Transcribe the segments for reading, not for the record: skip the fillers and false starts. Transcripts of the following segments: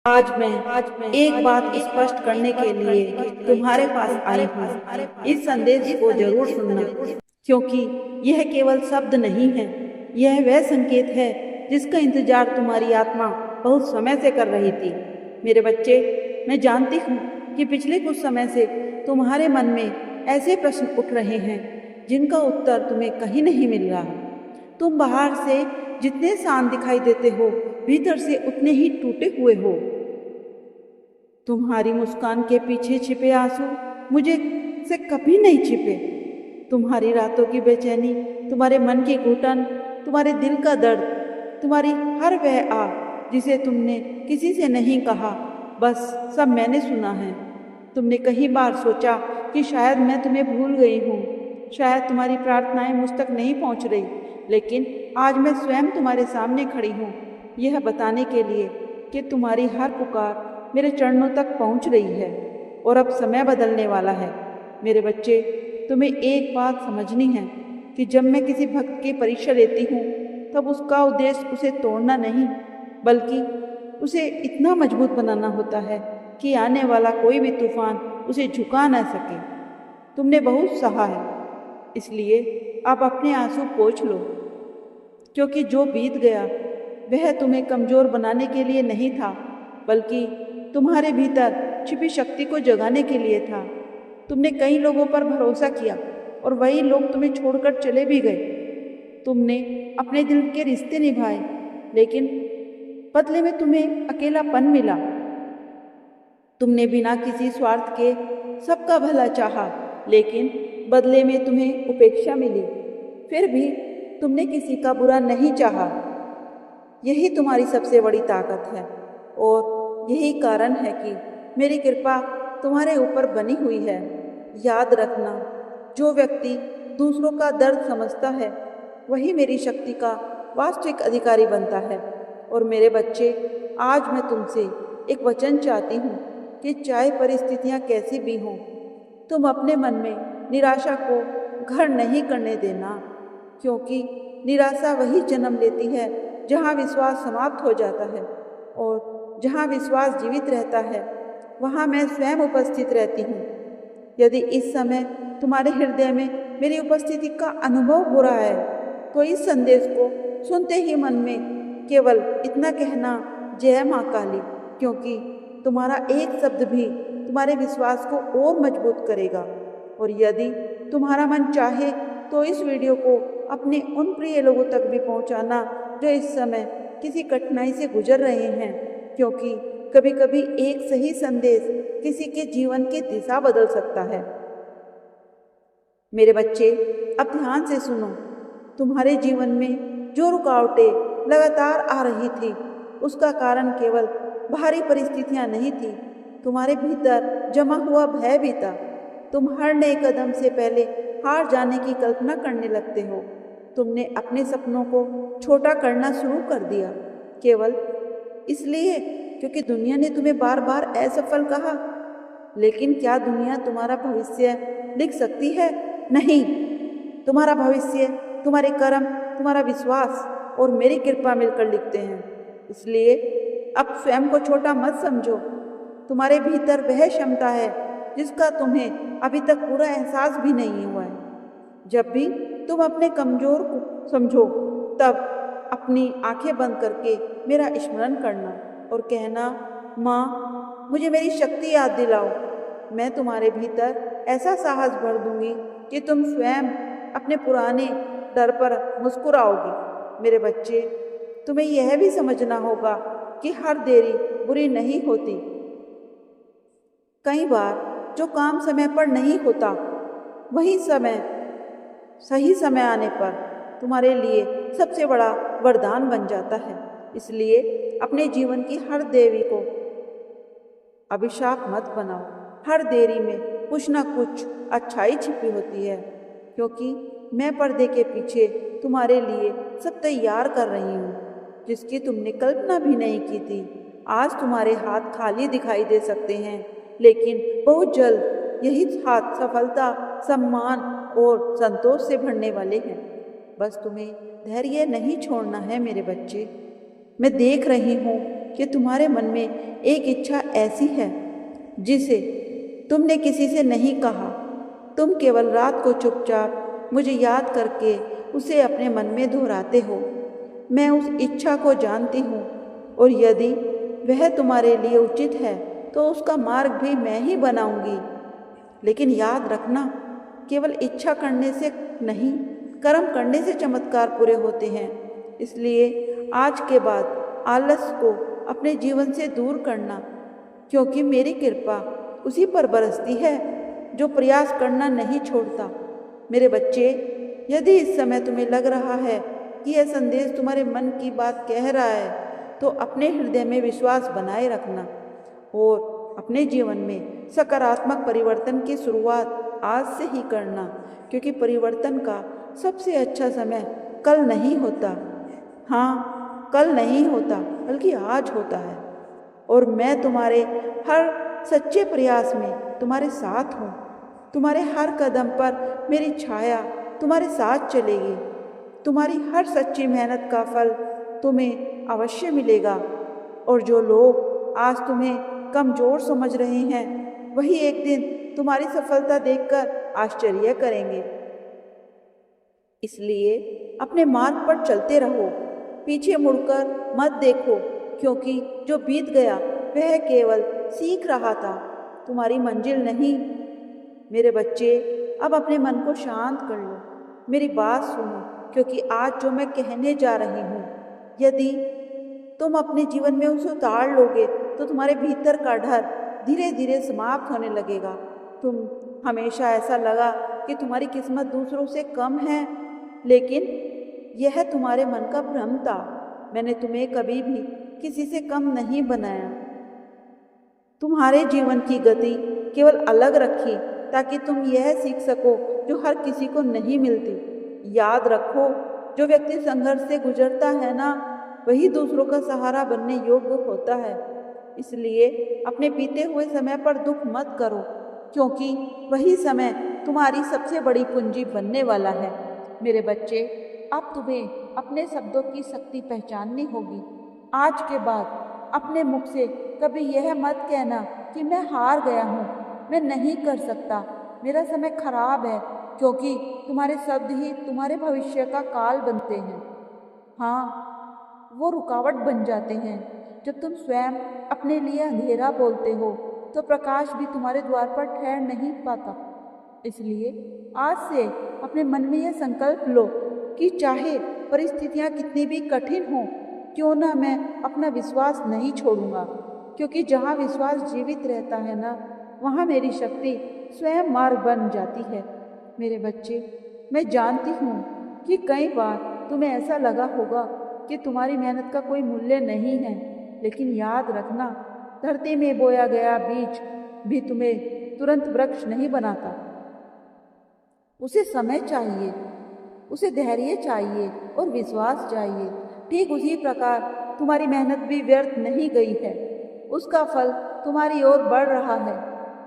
आज मैं एक बात स्पष्ट करने के लिए तुम्हारे पास आई हूँ। इस संदेश को जरूर सुनना, क्योंकि यह केवल शब्द नहीं है, यह वह संकेत है जिसका इंतजार तुम्हारी आत्मा बहुत समय से कर रही थी। मेरे बच्चे, मैं जानती हूँ कि पिछले कुछ समय से तुम्हारे मन में ऐसे प्रश्न उठ रहे हैं जिनका उत्तर तुम्हें कहीं नहीं मिल रहा। तुम बाहर से जितने शांत दिखाई देते हो, भीतर से उतने ही टूटे हुए हो। तुम्हारी मुस्कान के पीछे छिपे आंसू मुझे से कभी नहीं छिपे। तुम्हारी रातों की बेचैनी, तुम्हारे मन की घुटन, तुम्हारे दिल का दर्द, तुम्हारी हर वह आह जिसे तुमने किसी से नहीं कहा, बस सब मैंने सुना है। तुमने कई बार सोचा कि शायद मैं तुम्हें भूल गई हूँ, शायद तुम्हारी प्रार्थनाएं मुझ तक नहीं पहुँच रही, लेकिन आज मैं स्वयं तुम्हारे सामने खड़ी हूँ, यह बताने के लिए कि तुम्हारी हर पुकार मेरे चरणों तक पहुँच रही है और अब समय बदलने वाला है। मेरे बच्चे, तुम्हें एक बात समझनी है कि जब मैं किसी भक्त की परीक्षा लेती हूँ, तब उसका उद्देश्य उसे तोड़ना नहीं, बल्कि उसे इतना मजबूत बनाना होता है कि आने वाला कोई भी तूफान उसे झुका न सके। तुमने बहुत सहा है, इसलिए अब अपने आंसू पोंछ लो, क्योंकि जो बीत गया वह तुम्हें कमजोर बनाने के लिए नहीं था, बल्कि तुम्हारे भीतर छिपी शक्ति को जगाने के लिए था। तुमने कई लोगों पर भरोसा किया और वही लोग तुम्हें छोड़कर चले भी गए। तुमने अपने दिल के रिश्ते निभाए, लेकिन बदले में तुम्हें अकेलापन मिला। तुमने बिना किसी स्वार्थ के सबका भला चाहा, लेकिन बदले में तुम्हें उपेक्षा मिली। फिर भी तुमने किसी का बुरा नहीं चाहा। यही तुम्हारी सबसे बड़ी ताकत है और यही कारण है कि मेरी कृपा तुम्हारे ऊपर बनी हुई है। याद रखना, जो व्यक्ति दूसरों का दर्द समझता है, वही मेरी शक्ति का वास्तविक अधिकारी बनता है। और मेरे बच्चे, आज मैं तुमसे एक वचन चाहती हूँ कि चाहे परिस्थितियाँ कैसी भी हों, तुम अपने मन में निराशा को घर नहीं करने देना, क्योंकि निराशा वही जन्म लेती है जहाँ विश्वास समाप्त हो जाता है, और जहाँ विश्वास जीवित रहता है वहाँ मैं स्वयं उपस्थित रहती हूँ। यदि इस समय तुम्हारे हृदय में मेरी उपस्थिति का अनुभव हो रहा है, तो इस संदेश को सुनते ही मन में केवल इतना कहना, जय माँ काली, क्योंकि तुम्हारा एक शब्द भी तुम्हारे विश्वास को और मजबूत करेगा। और यदि तुम्हारा मन चाहे तो इस वीडियो को अपने उन प्रिय लोगों तक भी पहुंचाना जो इस समय किसी कठिनाई से गुजर रहे हैं, क्योंकि कभी कभी एक सही संदेश किसी के जीवन की दिशा बदल सकता है। मेरे बच्चे, अब ध्यान से सुनो। तुम्हारे जीवन में जो रुकावटें लगातार आ रही थी, उसका कारण केवल बाहरी परिस्थितियां नहीं थी, तुम्हारे भीतर जमा हुआ भय भी था। तुम हर नए कदम से पहले हार जाने की कल्पना करने लगते हो। तुमने अपने सपनों को छोटा करना शुरू कर दिया, केवल इसलिए क्योंकि दुनिया ने तुम्हें बार बार असफल कहा। लेकिन क्या दुनिया तुम्हारा भविष्य लिख सकती है? नहीं। तुम्हारा भविष्य तुम्हारे कर्म, तुम्हारा विश्वास और मेरी कृपा मिलकर लिखते हैं। इसलिए अब स्वयं को छोटा मत समझो। तुम्हारे भीतर वह क्षमता है जिसका तुम्हें अभी तक पूरा एहसास भी नहीं हुआ है। जब भी तुम अपने कमजोर को समझो, तब अपनी आंखें बंद करके मेरा स्मरण करना और कहना, माँ, मुझे मेरी शक्ति याद दिलाओ। मैं तुम्हारे भीतर ऐसा साहस भर दूंगी कि तुम स्वयं अपने पुराने डर पर मुस्कुराओगी। मेरे बच्चे, तुम्हें यह भी समझना होगा कि हर देरी बुरी नहीं होती। कई बार जो काम समय पर नहीं होता, वही सही समय आने पर तुम्हारे लिए सबसे बड़ा वरदान बन जाता है। इसलिए अपने जीवन की हर देवी को अभिशाप मत बनाओ। हर देरी में कुछ न कुछ अच्छाई छिपी होती है, क्योंकि मैं पर्दे के पीछे तुम्हारे लिए सब तैयार कर रही हूँ, जिसकी तुमने कल्पना भी नहीं की थी। आज तुम्हारे हाथ खाली दिखाई दे सकते हैं, लेकिन बहुत जल्द यही हाथ सफलता, सम्मान और संतोष से भरने वाले हैं। बस तुम्हें धैर्य नहीं छोड़ना है मेरे बच्चे। मैं देख रही हूँ कि तुम्हारे मन में एक इच्छा ऐसी है जिसे तुमने किसी से नहीं कहा। तुम केवल रात को चुपचाप मुझे याद करके उसे अपने मन में दोहराते हो। मैं उस इच्छा को जानती हूँ और यदि वह तुम्हारे लिए उचित है तो उसका मार्ग भी मैं ही बनाऊंगी। लेकिन याद रखना, केवल इच्छा करने से नहीं, कर्म करने से चमत्कार पूरे होते हैं। इसलिए आज के बाद आलस को अपने जीवन से दूर करना, क्योंकि मेरी कृपा उसी पर बरसती है जो प्रयास करना नहीं छोड़ता। मेरे बच्चे, यदि इस समय तुम्हें लग रहा है कि यह संदेश तुम्हारे मन की बात कह रहा है, तो अपने हृदय में विश्वास बनाए रखना और अपने जीवन में सकारात्मक परिवर्तन की शुरुआत आज से ही करना, क्योंकि परिवर्तन का सबसे अच्छा समय कल नहीं होता। हाँ, कल नहीं होता, बल्कि आज होता है। और मैं तुम्हारे हर सच्चे प्रयास में तुम्हारे साथ हूँ। तुम्हारे हर कदम पर मेरी छाया तुम्हारे साथ चलेगी। तुम्हारी हर सच्ची मेहनत का फल तुम्हें अवश्य मिलेगा। और जो लोग आज तुम्हें कमज़ोर समझ रहे हैं, वही एक दिन तुम्हारी सफलता देखकर आश्चर्य करेंगे। इसलिए अपने मार्ग पर चलते रहो, पीछे मुड़कर मत देखो, क्योंकि जो बीत गया वह केवल सीख रहा था, तुम्हारी मंजिल नहीं। मेरे बच्चे, अब अपने मन को शांत कर लो, मेरी बात सुनो, क्योंकि आज जो मैं कहने जा रही हूँ, यदि तुम अपने जीवन में उसे उतार लोगे तो तुम्हारे भीतर का डर धीरे धीरे समाप्त होने लगेगा। तुम हमेशा ऐसा लगा कि तुम्हारी किस्मत दूसरों से कम है, लेकिन यह तुम्हारे मन का भ्रम था। मैंने तुम्हें कभी भी किसी से कम नहीं बनाया। तुम्हारे जीवन की गति केवल अलग रखी ताकि तुम यह सीख सको जो हर किसी को नहीं मिलती। याद रखो, जो व्यक्ति संघर्ष से गुजरता है ना, वही दूसरों का सहारा बनने योग्य होता है। इसलिए अपने बीते हुए समय पर दुख मत करो, क्योंकि वही समय तुम्हारी सबसे बड़ी पूंजी बनने वाला है। मेरे बच्चे, अब तुम्हें अपने शब्दों की शक्ति पहचाननी होगी। आज के बाद अपने मुख से कभी यह मत कहना कि मैं हार गया हूँ, मैं नहीं कर सकता, मेरा समय खराब है, क्योंकि तुम्हारे शब्द ही तुम्हारे भविष्य का काल बनते हैं। हाँ, वो रुकावट बन जाते हैं। जब तुम स्वयं अपने लिए अंधेरा बोलते हो तो प्रकाश भी तुम्हारे द्वार पर ठहर नहीं पाता। इसलिए आज से अपने मन में यह संकल्प लो कि चाहे परिस्थितियां कितनी भी कठिन हों, क्यों ना मैं अपना विश्वास नहीं छोड़ूंगा, क्योंकि जहाँ विश्वास जीवित रहता है ना, वहाँ मेरी शक्ति स्वयं मार्ग बन जाती है। मेरे बच्चे, मैं जानती हूँ कि कई बार तुम्हें ऐसा लगा होगा कि तुम्हारी मेहनत का कोई मूल्य नहीं है, लेकिन याद रखना, धरती में बोया गया बीज भी तुम्हें तुरंत वृक्ष नहीं बनाता। उसे समय चाहिए, उसे धैर्य चाहिए और विश्वास चाहिए। ठीक उसी प्रकार तुम्हारी मेहनत भी व्यर्थ नहीं गई है, उसका फल तुम्हारी ओर बढ़ रहा है।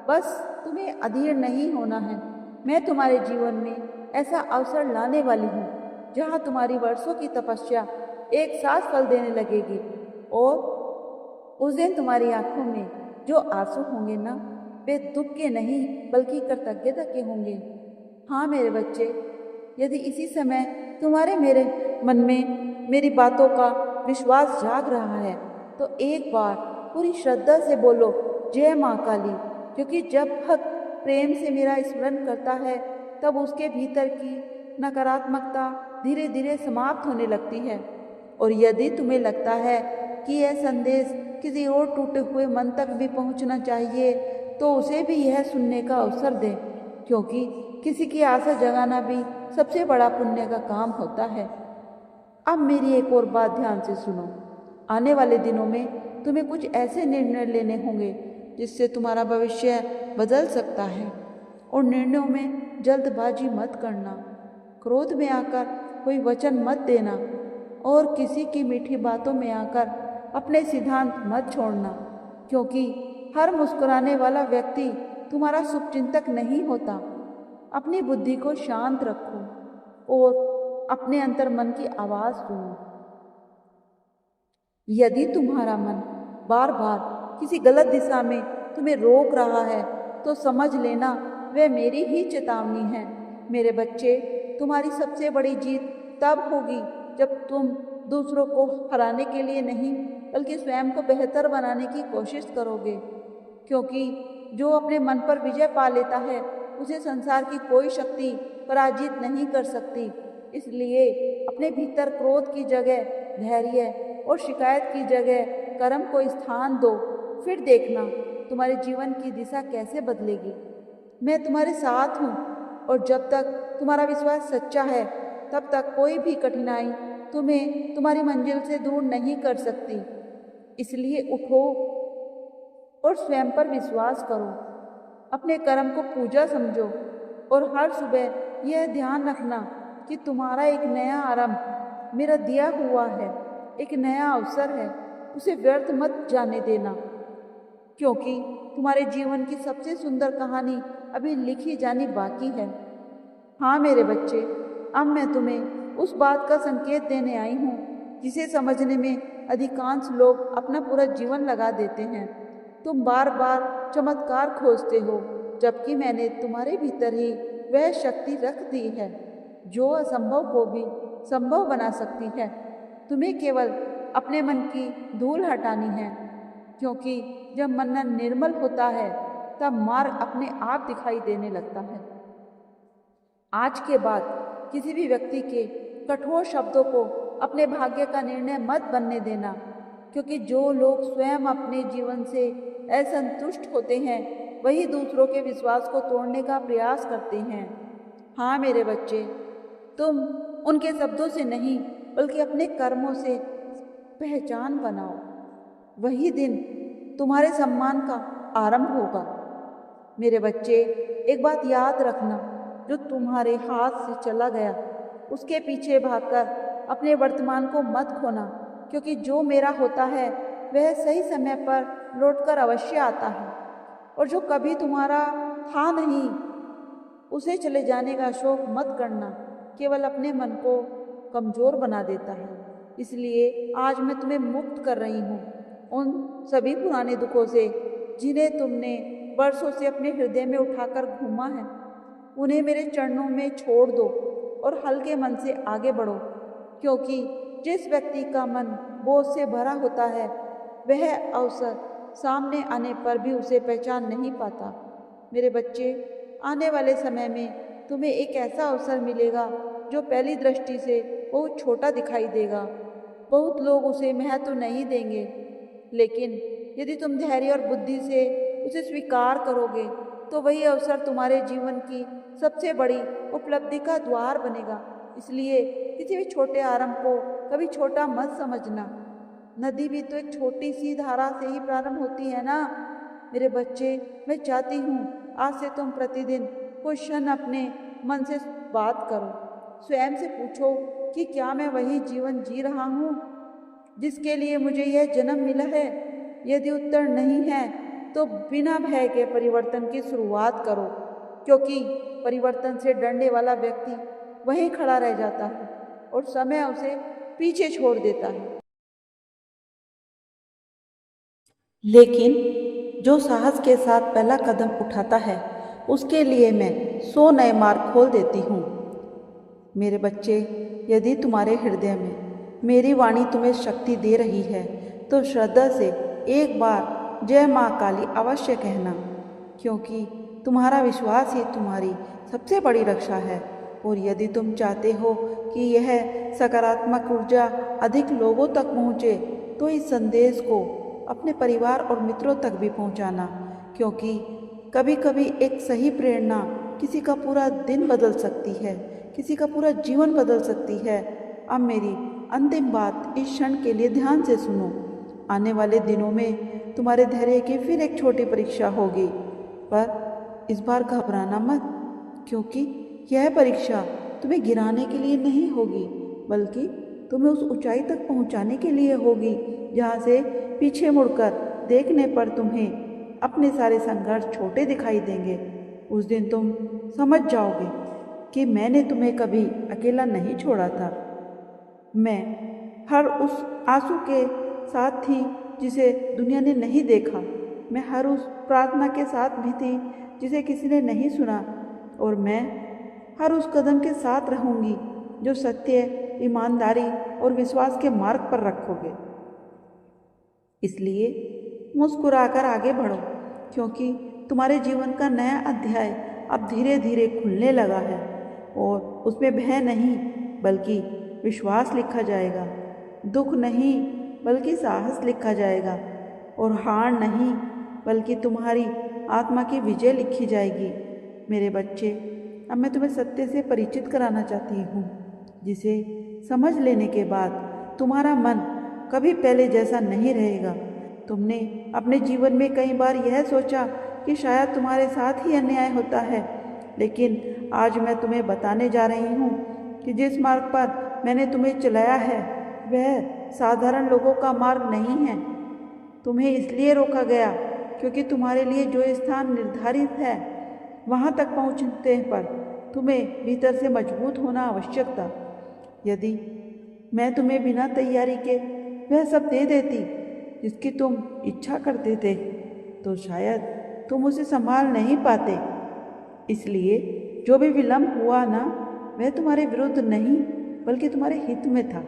बस तुम्हें अधीर नहीं होना है। मैं तुम्हारे जीवन में ऐसा अवसर लाने वाली हूँ जहाँ तुम्हारी वर्षों की तपस्या एक साथ फल देने लगेगी, और उस दिन तुम्हारी आंखों में जो आंसू होंगे ना, वे दुख के नहीं बल्कि कृतज्ञता के होंगे। हाँ मेरे बच्चे, यदि इसी समय तुम्हारे मेरे मन में मेरी बातों का विश्वास जाग रहा है, तो एक बार पूरी श्रद्धा से बोलो, जय माँ काली, क्योंकि जब भक्त प्रेम से मेरा स्मरण करता है, तब उसके भीतर की नकारात्मकता धीरे धीरे समाप्त होने लगती है। और यदि तुम्हें लगता है कि यह संदेश किसी और टूटे हुए मन तक भी पहुंचना चाहिए, तो उसे भी यह सुनने का अवसर दें, क्योंकि किसी की आशा जगाना भी सबसे बड़ा पुण्य का काम होता है। अब मेरी एक और बात ध्यान से सुनो। आने वाले दिनों में तुम्हें कुछ ऐसे निर्णय लेने होंगे जिससे तुम्हारा भविष्य बदल सकता है, और निर्णयों में जल्दबाजी मत करना, क्रोध में आकर कोई वचन मत देना, और किसी की मीठी बातों में आकर अपने सिद्धांत मत छोड़ना, क्योंकि हर मुस्कुराने वाला व्यक्ति तुम्हारा शुभचिंतक नहीं होता। अपनी बुद्धि को शांत रखो और अपने अंतर मन की आवाज़ सुनो। यदि तुम्हारा मन बार बार किसी गलत दिशा में तुम्हें रोक रहा है तो समझ लेना वह मेरी ही चेतावनी है। मेरे बच्चे, तुम्हारी सबसे बड़ी जीत तब होगी जब तुम दूसरों को हराने के लिए नहीं बल्कि स्वयं को बेहतर बनाने की कोशिश करोगे, क्योंकि जो अपने मन पर विजय पा लेता है उसे संसार की कोई शक्ति पराजित नहीं कर सकती। इसलिए अपने भीतर क्रोध की जगह धैर्य और शिकायत की जगह कर्म को स्थान दो, फिर देखना तुम्हारे जीवन की दिशा कैसे बदलेगी। मैं तुम्हारे साथ हूँ और जब तक तुम्हारा विश्वास सच्चा है तब तक कोई भी कठिनाई तुम्हें तुम्हारी मंजिल से दूर नहीं कर सकती। इसलिए उठो और स्वयं पर विश्वास करो, अपने कर्म को पूजा समझो और हर सुबह यह ध्यान रखना कि तुम्हारा एक नया आरंभ मेरा दिया हुआ है, एक नया अवसर है, उसे व्यर्थ मत जाने देना, क्योंकि तुम्हारे जीवन की सबसे सुंदर कहानी अभी लिखी जानी बाकी है। हाँ मेरे बच्चे, अब मैं तुम्हें उस बात का संकेत देने आई हूँ जिसे समझने में अधिकांश लोग अपना पूरा जीवन लगा देते हैं। तुम बार बार चमत्कार खोजते हो, जबकि मैंने तुम्हारे भीतर ही वह शक्ति रख दी है जो असंभव को भी संभव बना सकती है। तुम्हें केवल अपने मन की धूल हटानी है, क्योंकि जब मन निर्मल होता है तब मार्ग अपने आप दिखाई देने लगता है। आज के बाद किसी भी व्यक्ति के कठोर शब्दों को अपने भाग्य का निर्णय मत बनने देना, क्योंकि जो लोग स्वयं अपने जीवन से असंतुष्ट होते हैं वही दूसरों के विश्वास को तोड़ने का प्रयास करते हैं। हाँ मेरे बच्चे, तुम उनके शब्दों से नहीं बल्कि अपने कर्मों से पहचान बनाओ। वही दिन तुम्हारे सम्मान का आरंभ होगा। मेरे बच्चे, एक बात याद रखना, जो तुम्हारे हाथ से चला गया उसके पीछे भागकर अपने वर्तमान को मत खोना, क्योंकि जो मेरा होता है वह सही समय पर लौटकर अवश्य आता है, और जो कभी तुम्हारा था नहीं उसे चले जाने का शोक मत करना, केवल अपने मन को कमज़ोर बना देता है। इसलिए आज मैं तुम्हें मुक्त कर रही हूँ उन सभी पुराने दुखों से जिन्हें तुमने वर्षों से अपने हृदय में उठाकर घूमा है। उन्हें मेरे चरणों में छोड़ दो और हल्के मन से आगे बढ़ो, क्योंकि जिस व्यक्ति का मन बोझ से भरा होता है वह अवसर सामने आने पर भी उसे पहचान नहीं पाता। मेरे बच्चे, आने वाले समय में तुम्हें एक ऐसा अवसर मिलेगा जो पहली दृष्टि से बहुत छोटा दिखाई देगा। बहुत लोग उसे महत्व नहीं देंगे, लेकिन यदि तुम धैर्य और बुद्धि से उसे स्वीकार करोगे तो वही अवसर तुम्हारे जीवन की सबसे बड़ी उपलब्धि का द्वार बनेगा। इसलिए किसी भी छोटे आरंभ को कभी छोटा मत समझना। नदी भी तो एक छोटी सी धारा से ही प्रारंभ होती है ना। मेरे बच्चे, मैं चाहती हूँ आज से तुम प्रतिदिन कुछ क्षण अपने मन से बात करो, स्वयं से पूछो कि क्या मैं वही जीवन जी रहा हूँ जिसके लिए मुझे यह जन्म मिला है। यदि उत्तर नहीं है तो बिना भय के परिवर्तन की शुरुआत करो, क्योंकि परिवर्तन से डरने वाला व्यक्ति वहीं खड़ा रह जाता है और समय उसे पीछे छोड़ देता है। लेकिन जो साहस के साथ पहला कदम उठाता है उसके लिए मैं 100 नए मार्ग खोल देती हूँ। मेरे बच्चे, यदि तुम्हारे हृदय में मेरी वाणी तुम्हें शक्ति दे रही है तो श्रद्धा से एक बार जय माँ काली अवश्य कहना, क्योंकि तुम्हारा विश्वास ही तुम्हारी सबसे बड़ी रक्षा है। और यदि तुम चाहते हो कि यह सकारात्मक ऊर्जा अधिक लोगों तक पहुँचे तो इस संदेश को अपने परिवार और मित्रों तक भी पहुँचाना, क्योंकि कभी कभी एक सही प्रेरणा किसी का पूरा दिन बदल सकती है, किसी का पूरा जीवन बदल सकती है। अब मेरी अंतिम बात इस क्षण के लिए ध्यान से सुनो। आने वाले दिनों में तुम्हारे धैर्य की फिर एक छोटी परीक्षा होगी, पर इस बार घबराना मत, क्योंकि यह परीक्षा तुम्हें गिराने के लिए नहीं होगी, बल्कि तुम्हें उस ऊंचाई तक पहुंचाने के लिए होगी जहां से पीछे मुड़कर देखने पर तुम्हें अपने सारे संघर्ष छोटे दिखाई देंगे। उस दिन तुम समझ जाओगे कि मैंने तुम्हें कभी अकेला नहीं छोड़ा था। मैं हर उस आंसू के साथ थी जिसे दुनिया ने नहीं देखा। मैं हर उस प्रार्थना के साथ भी थी जिसे किसी ने नहीं सुना, और मैं हर उस कदम के साथ रहूंगी जो सत्य, ईमानदारी और विश्वास के मार्ग पर रखोगे। इसलिए मुस्कुराकर आगे बढ़ो, क्योंकि तुम्हारे जीवन का नया अध्याय अब धीरे धीरे खुलने लगा है, और उसमें भय नहीं बल्कि विश्वास लिखा जाएगा, दुख नहीं बल्कि साहस लिखा जाएगा, और हार नहीं बल्कि तुम्हारी आत्मा की विजय लिखी जाएगी। मेरे बच्चे, अब मैं तुम्हें सत्य से परिचित कराना चाहती हूँ, जिसे समझ लेने के बाद तुम्हारा मन कभी पहले जैसा नहीं रहेगा। तुमने अपने जीवन में कई बार यह सोचा कि शायद तुम्हारे साथ ही अन्याय होता है, लेकिन आज मैं तुम्हें बताने जा रही हूँ कि जिस मार्ग पर मैंने तुम्हें चलाया है वह साधारण लोगों का मार्ग नहीं है। तुम्हें इसलिए रोका गया क्योंकि तुम्हारे लिए जो स्थान निर्धारित है वहाँ तक पहुँचने पर तुम्हें भीतर से मजबूत होना आवश्यक था। यदि मैं तुम्हें बिना तैयारी के वह सब दे देती जिसकी तुम इच्छा करते थे, तो शायद तुम उसे संभाल नहीं पाते। इसलिए जो भी विलंब हुआ ना, वह तुम्हारे विरुद्ध नहीं बल्कि तुम्हारे हित में था।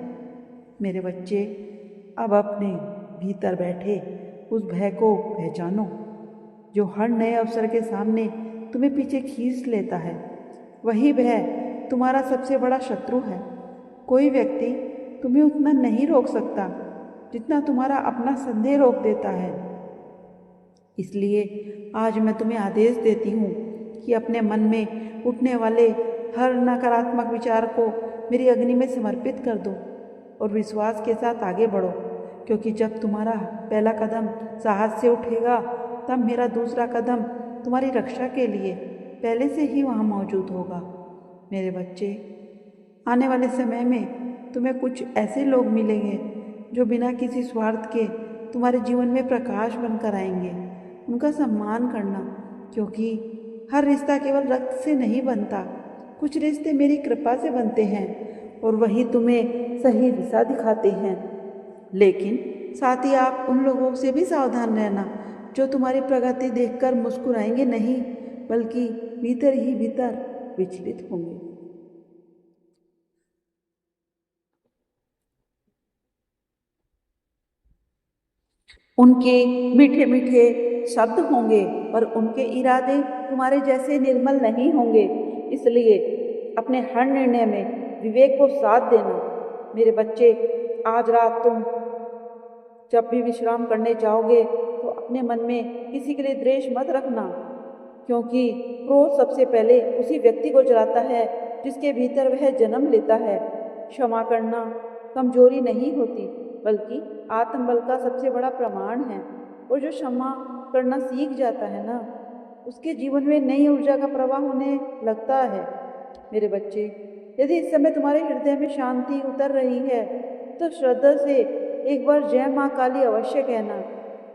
मेरे बच्चे, अब अपने भीतर बैठे उस भय को पहचानो जो हर नए अवसर के सामने तुम्हें पीछे खींच लेता है। वही भय तुम्हारा सबसे बड़ा शत्रु है। कोई व्यक्ति तुम्हें उतना नहीं रोक सकता जितना तुम्हारा अपना संदेह रोक देता है। इसलिए आज मैं तुम्हें आदेश देती हूँ कि अपने मन में उठने वाले हर नकारात्मक विचार को मेरी अग्नि में समर्पित कर दो और विश्वास के साथ आगे बढ़ो, क्योंकि जब तुम्हारा पहला कदम साहस से उठेगा तब मेरा दूसरा कदम तुम्हारी रक्षा के लिए पहले से ही वहाँ मौजूद होगा। मेरे बच्चे, आने वाले समय में तुम्हें कुछ ऐसे लोग मिलेंगे जो बिना किसी स्वार्थ के तुम्हारे जीवन में प्रकाश बनकर आएंगे। उनका सम्मान करना, क्योंकि हर रिश्ता केवल रक्त से नहीं बनता। कुछ रिश्ते मेरी कृपा से बनते हैं और वही तुम्हें सही दिशा दिखाते हैं। लेकिन साथ ही आप उन लोगों से भी सावधान रहना जो तुम्हारी प्रगति देखकर मुस्कुराएंगे नहीं बल्कि भीतर ही भीतर विचलित होंगे। उनके मीठे मीठे शब्द होंगे पर उनके इरादे तुम्हारे जैसे निर्मल नहीं होंगे। इसलिए अपने हर निर्णय में विवेक को साथ देना। मेरे बच्चे, आज रात तुम जब भी विश्राम करने जाओगे तो अपने मन में किसी के लिए द्वेष मत रखना, क्योंकि क्रोध सबसे पहले उसी व्यक्ति को जलाता है जिसके भीतर वह जन्म लेता है। क्षमा करना कमजोरी नहीं होती बल्कि आत्मबल का सबसे बड़ा प्रमाण है, और जो क्षमा करना सीख जाता है ना, उसके जीवन में नई ऊर्जा का प्रवाह होने लगता है। मेरे बच्चे, यदि इस समय तुम्हारे हृदय में शांति उतर रही है तो श्रद्धा से एक बार जय माँ काली अवश्य कहना।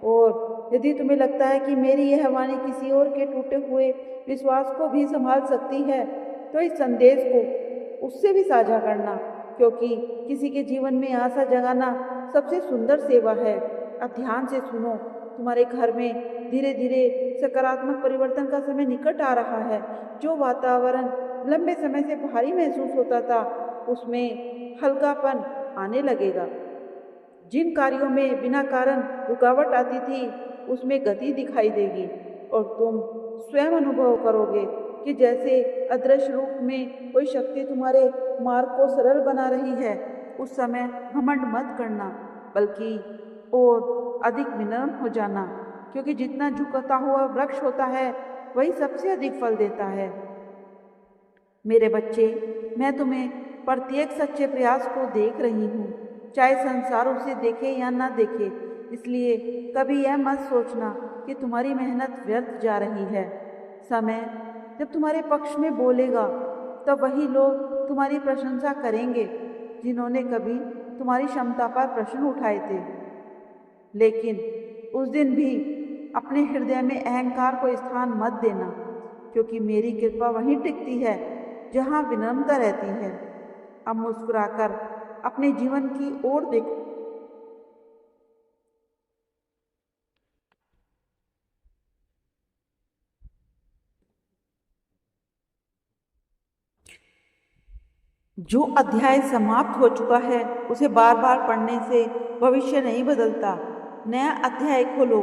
और यदि तुम्हें लगता है कि मेरी यह वाणी किसी और के टूटे हुए विश्वास को भी संभाल सकती है, तो इस संदेश को उससे भी साझा करना, क्योंकि किसी के जीवन में आशा जगाना सबसे सुंदर सेवा है। अब ध्यान से सुनो, तुम्हारे घर में धीरे धीरे सकारात्मक परिवर्तन का समय निकट आ रहा है। जो वातावरण लंबे समय से भारी महसूस होता था उसमें हल्कापन आने लगेगा। जिन कार्यों में बिना कारण रुकावट आती थी उसमें गति दिखाई देगी, और तुम स्वयं अनुभव करोगे कि जैसे अदृश्य रूप में कोई शक्ति तुम्हारे मार्ग को सरल बना रही है। उस समय घमंड मत करना बल्कि और अधिक विनम्र हो जाना, क्योंकि जितना झुकता हुआ वृक्ष होता है वही सबसे अधिक फल देता है। मेरे बच्चे, मैं तुम्हें प्रत्येक सच्चे प्रयास को देख रही हूँ, चाहे संसार उसे देखे या ना देखे। इसलिए कभी यह मत सोचना कि तुम्हारी मेहनत व्यर्थ जा रही है। समय जब तुम्हारे पक्ष में बोलेगा तब वही लोग तुम्हारी प्रशंसा करेंगे जिन्होंने कभी तुम्हारी क्षमता पर प्रश्न उठाए थे। लेकिन उस दिन भी अपने हृदय में अहंकार को स्थान मत देना, क्योंकि मेरी कृपा वहीं टिकती है जहाँ विनम्रता रहती है। अब मुस्कुराकर अपने जीवन की ओर देखो जो अध्याय समाप्त हो चुका है उसे बार बार पढ़ने से भविष्य नहीं बदलता। नया अध्याय खोलो,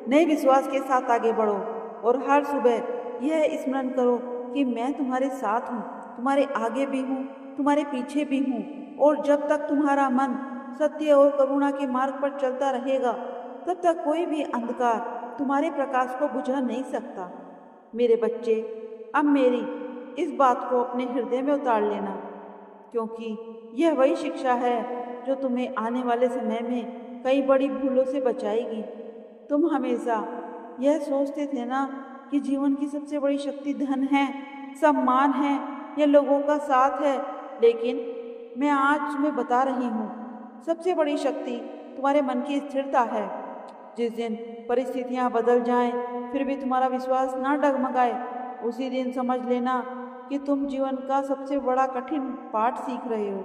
नए विश्वास के साथ आगे बढ़ो और हर सुबह यह स्मरण करो कि मैं तुम्हारे साथ हूँ, तुम्हारे आगे भी हूँ, तुम्हारे पीछे भी हूँ। और जब तक तुम्हारा मन सत्य और करुणा के मार्ग पर चलता रहेगा, तब तक कोई भी अंधकार तुम्हारे प्रकाश को बुझा नहीं सकता। मेरे बच्चे, अब मेरी इस बात को अपने हृदय में उतार लेना, क्योंकि यह वही शिक्षा है जो तुम्हें आने वाले समय में कई बड़ी भूलों से बचाएगी। तुम हमेशा यह सोचते थे ना कि जीवन की सबसे बड़ी शक्ति धन है, सम्मान है या लोगों का साथ है, लेकिन मैं आज तुम्हें बता रही हूँ, सबसे बड़ी शक्ति तुम्हारे मन की स्थिरता है। जिस दिन परिस्थितियाँ बदल जाएं, फिर भी तुम्हारा विश्वास ना डगमगाए, उसी दिन समझ लेना कि तुम जीवन का सबसे बड़ा कठिन पाठ सीख रहे हो।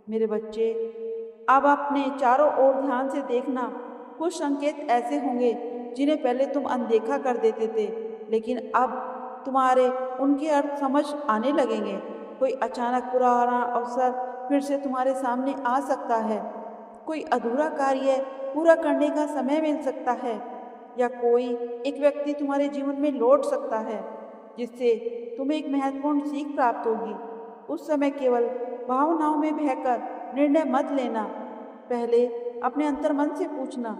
मेरे बच्चे, अब अपने चारों ओर ध्यान से देखना। कुछ संकेत ऐसे होंगे जिन्हें पहले तुम अनदेखा कर देते थे, लेकिन अब तुम्हारे उनके अर्थ समझ आने लगेंगे। कोई अचानक पुराना अवसर फिर से तुम्हारे सामने आ सकता है, कोई अधूरा कार्य पूरा करने का समय मिल सकता है, या कोई एक व्यक्ति तुम्हारे जीवन में लौट सकता है जिससे तुम्हें एक महत्वपूर्ण सीख प्राप्त होगी। उस समय केवल भावनाओं में बहकर निर्णय मत लेना। पहले अपने अंतर्मन से पूछना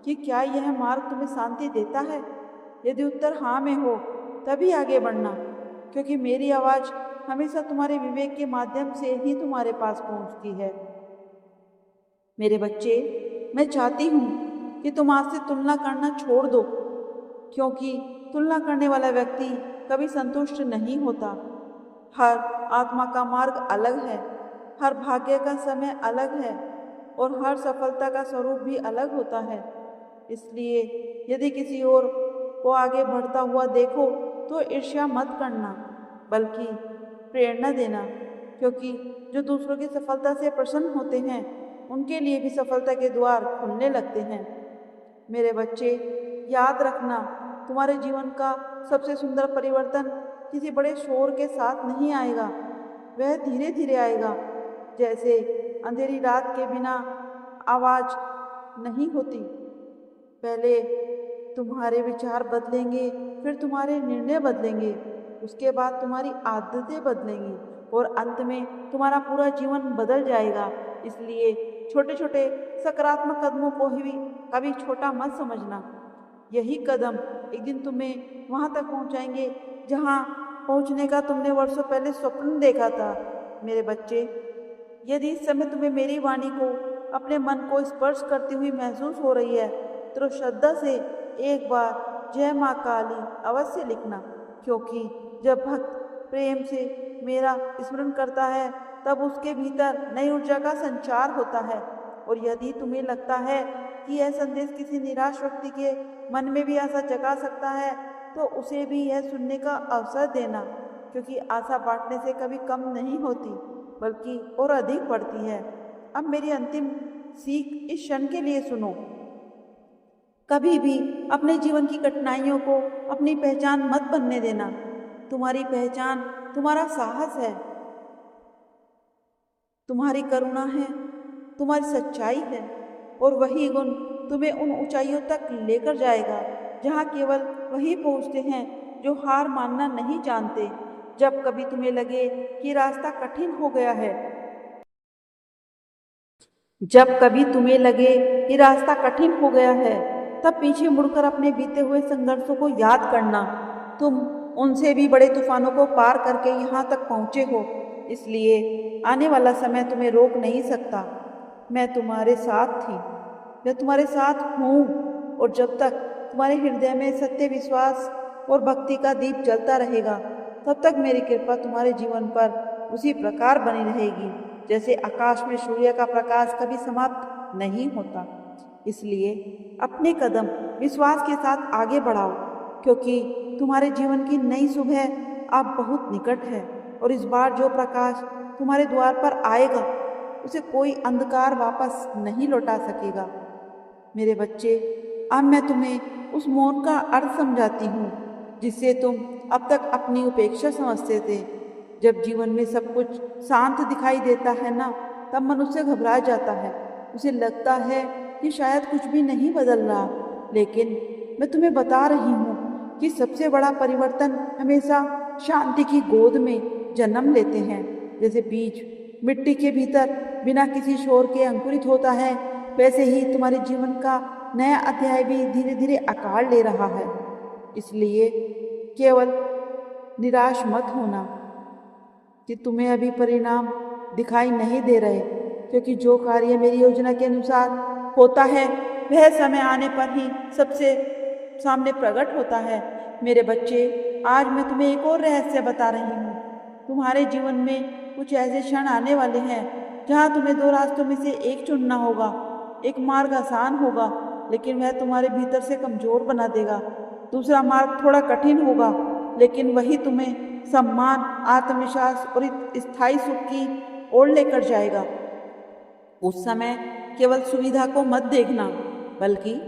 कि क्या यह मार्ग तुम्हें शांति देता है। यदि उत्तर हाँ में हो, तभी आगे बढ़ना, क्योंकि मेरी आवाज़ हमेशा तुम्हारे विवेक के माध्यम से ही तुम्हारे पास पहुंचती है। मेरे बच्चे, मैं चाहती हूँ कि तुम आज से तुलना करना छोड़ दो, क्योंकि तुलना करने वाला व्यक्ति कभी संतुष्ट नहीं होता। हर आत्मा का मार्ग अलग है, हर भाग्य का समय अलग है और हर सफलता का स्वरूप भी अलग होता है। इसलिए यदि किसी और को आगे बढ़ता हुआ देखो तो ईर्ष्या मत करना, बल्कि प्रेरणा देना, क्योंकि जो दूसरों की सफलता से प्रसन्न होते हैं, उनके लिए भी सफलता के द्वार खुलने लगते हैं। मेरे बच्चे, याद रखना, तुम्हारे जीवन का सबसे सुंदर परिवर्तन किसी बड़े शोर के साथ नहीं आएगा। वह धीरे धीरे आएगा, जैसे अंधेरी रात के बिना आवाज़ नहीं होती। पहले तुम्हारे विचार बदलेंगे, फिर तुम्हारे निर्णय बदलेंगे, उसके बाद तुम्हारी आदतें बदलेंगी और अंत में तुम्हारा पूरा जीवन बदल जाएगा। इसलिए छोटे छोटे सकारात्मक कदमों को ही कभी छोटा मत समझना। यही कदम एक दिन तुम्हें वहाँ तक पहुँचाएंगे जहाँ पहुँचने का तुमने वर्षों पहले स्वप्न देखा था। मेरे बच्चे, यदि इस समय तुम्हें मेरी वाणी को अपने मन को स्पर्श करती हुई महसूस हो रही है, तो श्रद्धा से एक बार जय माँ काली अवश्य लिखना, क्योंकि जब भक्त प्रेम से मेरा स्मरण करता है, तब उसके भीतर नई ऊर्जा का संचार होता है। और यदि तुम्हें लगता है कि यह संदेश किसी निराश व्यक्ति के मन में भी आशा जगा सकता है, तो उसे भी यह सुनने का अवसर देना, क्योंकि आशा बांटने से कभी कम नहीं होती, बल्कि और अधिक बढ़ती है। अब मेरी अंतिम सीख इस क्षण के लिए सुनो। कभी भी अपने जीवन की कठिनाइयों को अपनी पहचान मत बनने देना। तुम्हारी पहचान तुम्हारा साहस है, तुम्हारी करुणा है, तुम्हारी सच्चाई है, और वही गुण तुम्हें उन ऊंचाइयों तक लेकर जाएगा जहाँ केवल वही पहुँचते हैं जो हार मानना नहीं जानते। जब कभी तुम्हें लगे कि रास्ता कठिन हो गया है, जब कभी तुम्हें लगे कि रास्ता कठिन हो गया है, तब पीछे मुड़कर अपने बीते हुए संघर्षों को याद करना। तुम उनसे भी बड़े तूफानों को पार करके यहाँ तक पहुँचे हो, इसलिए आने वाला समय तुम्हें रोक नहीं सकता। मैं तुम्हारे साथ थी, मैं तुम्हारे साथ हूँ, और जब तक तुम्हारे हृदय में सत्य, विश्वास और भक्ति का दीप जलता रहेगा, तब तक मेरी कृपा तुम्हारे जीवन पर उसी प्रकार बनी रहेगी जैसे आकाश में सूर्य का प्रकाश कभी समाप्त नहीं होता। इसलिए अपने कदम विश्वास के साथ आगे बढ़ाओ, क्योंकि तुम्हारे जीवन की नई सुबह अब बहुत निकट है, और इस बार जो प्रकाश तुम्हारे द्वार पर आएगा, उसे कोई अंधकार वापस नहीं लौटा सकेगा। मेरे बच्चे, अब मैं तुम्हें उस मौन का अर्थ समझाती हूँ जिससे तुम अब तक अपनी उपेक्षा समझते थे। जब जीवन में सब कुछ शांत दिखाई देता है ना, तब मनुष्य घबरा जाता है। उसे लगता है कि शायद कुछ भी नहीं बदल रहा। लेकिन मैं तुम्हें बता रही हूँ कि सबसे बड़ा परिवर्तन हमेशा शांति की गोद में जन्म लेते हैं। जैसे बीज मिट्टी के भीतर बिना किसी शोर के अंकुरित होता है, वैसे ही तुम्हारे जीवन का नया अध्याय भी धीरे धीरे आकार ले रहा है। इसलिए केवल निराश मत होना कि तुम्हें अभी परिणाम दिखाई नहीं दे रहे, क्योंकि जो कार्य मेरी योजना के अनुसार होता है वह समय आने पर ही सबसे सामने प्रकट होता है। मेरे बच्चे, आज मैं तुम्हें एक और रहस्य बता रही हूँ। तुम्हारे जीवन में कुछ ऐसे क्षण आने वाले हैं जहाँ तुम्हें दो रास्तों में से एक चुनना होगा। एक मार्ग आसान होगा, लेकिन वह तुम्हारे भीतर से कमजोर बना देगा। दूसरा मार्ग थोड़ा कठिन होगा, लेकिन वही तुम्हें सम्मान, आत्मविश्वास और स्थायी सुख की ओर लेकर जाएगा। उस समय केवल सुविधा को मत देखना, बल्कि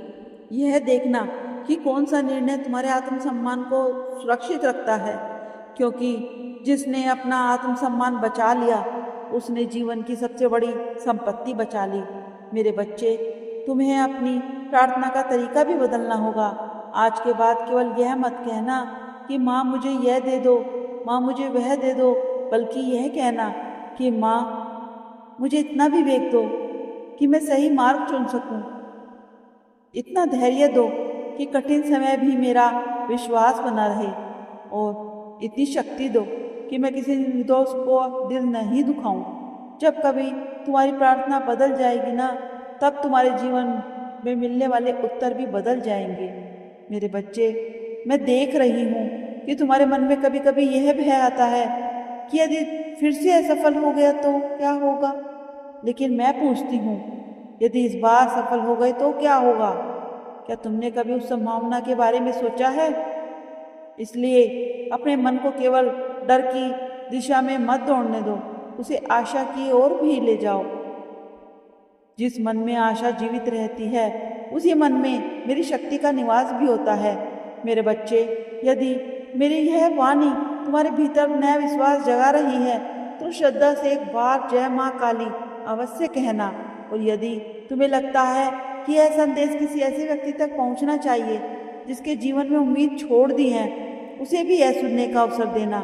यह देखना कि कौन सा निर्णय तुम्हारे आत्मसम्मान को सुरक्षित रखता है, क्योंकि जिसने अपना आत्मसम्मान बचा लिया उसने जीवन की सबसे बड़ी संपत्ति बचा ली। मेरे बच्चे, तुम्हें अपनी प्रार्थना का तरीका भी बदलना होगा। आज के बाद केवल यह मत कहना कि माँ मुझे यह दे दो, माँ मुझे वह दे दो, बल्कि यह कहना कि माँ मुझे इतना विवेक दो कि मैं सही मार्ग चुन सकूं। इतना धैर्य दो कि कठिन समय भी मेरा विश्वास बना रहे, और इतनी शक्ति दो कि मैं किसी निर्दोष को दिल नहीं दुखाऊं। जब कभी तुम्हारी प्रार्थना बदल जाएगी ना, तब तुम्हारे जीवन में मिलने वाले उत्तर भी बदल जाएंगे। मेरे बच्चे, मैं देख रही हूँ कि तुम्हारे मन में कभी कभी यह भय आता है कि यदि फिर से असफल हो गया तो क्या होगा। लेकिन मैं पूछती हूँ, यदि इस बार सफल हो गए तो क्या होगा? क्या तुमने कभी उस संभावना के बारे में सोचा है? इसलिए अपने मन को केवल डर की दिशा में मत दौड़ने दो, उसे आशा की ओर भी ले जाओ। जिस मन में आशा जीवित रहती है, उसी मन में मेरी शक्ति का निवास भी होता है। मेरे बच्चे, यदि मेरी यह वाणी तुम्हारे भीतर नया विश्वास जगा रही है, तो श्रद्धा से एक बार जय माँ काली अवश्य कहना। और यदि तुम्हें लगता है कि यह संदेश किसी ऐसे व्यक्ति तक पहुंचना चाहिए जिसके जीवन में उम्मीद छोड़ दी है, उसे भी यह सुनने का अवसर देना,